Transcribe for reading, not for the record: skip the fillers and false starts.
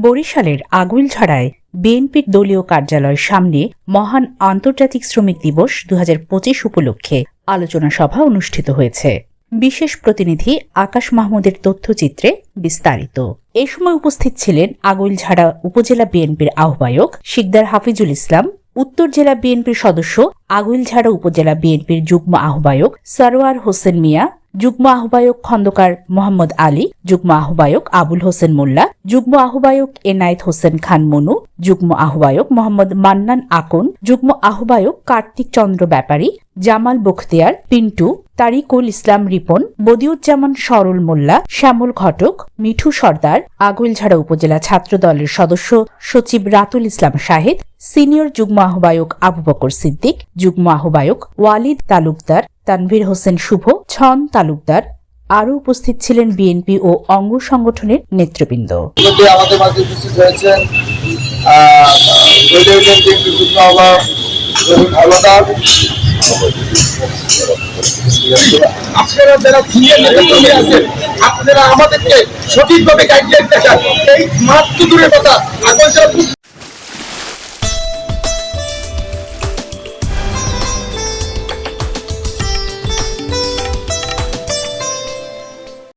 বরিশালের আগুইলঝাড়ায় বিএনপির দলীয় কার্যালয়ের সামনে মহান আন্তর্জাতিক শ্রমিক দিবস ২০২৫ উপলক্ষে আলোচনা সভা অনুষ্ঠিত হয়েছে। বিশেষ প্রতিনিধি আকাশ মাহমুদের তথ্যচিত্রে বিস্তারিত। এ সময় উপস্থিত ছিলেন আগুইলঝাড়া উপজেলা বিএনপির আহ্বায়ক শিকদার হাফিজুল ইসলাম, উত্তর জেলা বিএনপির সদস্য, আগুইলঝাড়া উপজেলা বিএনপির যুগ্ম আহ্বায়ক সরোয়ার হোসেন মিয়া, যুগ্ম আহ্বায়ক খন্দকার মোহাম্মদ আলী, যুগ্ম আহ্বায়ক আবুল হোসেন মোল্লা, যুগ্ম আহ্বায়ক এনায়েত হোসেন খান মনু, যুগ্ম আহ্বায়ক মোহাম্মদ মান্নান আকন, যুগ্ম আহ্বায়ক কার্তিক চন্দ্র ব্যাপারী, জামাল বখতিয়ার, পিন্টু, তারিকুল ইসলাম রিপন, বদিউজ্জামান সরল মোল্লা, শ্যামল ঘটক, মিঠু সর্দার, আগুইলঝাড়া উপজেলা ছাত্র দলের সদস্য সচিব রাতুল ইসলাম শাহেদ, সিনিয়র যুগ্ম আহ্বায়ক আবু বকর সিদ্দিক, যুগ্ম আহ্বায়ক ওয়ালিদ তালুকদার, তানভীর হোসেন শুভ, ছন তালুকদার। আরও উপস্থিত ছিলেন বিএনপি ও অঙ্গ সংগঠনের নেতৃবৃন্দ। আমাদের মাঝে উপস্থিত হয়েছেন আপনারা যারা সিনিয়র নেতৃত্বে আছেন, আপনারা আমাদেরকে সঠিকভাবে গাইডলাইন দেখান। এই মাত্র দূরের কথা, এখন যারা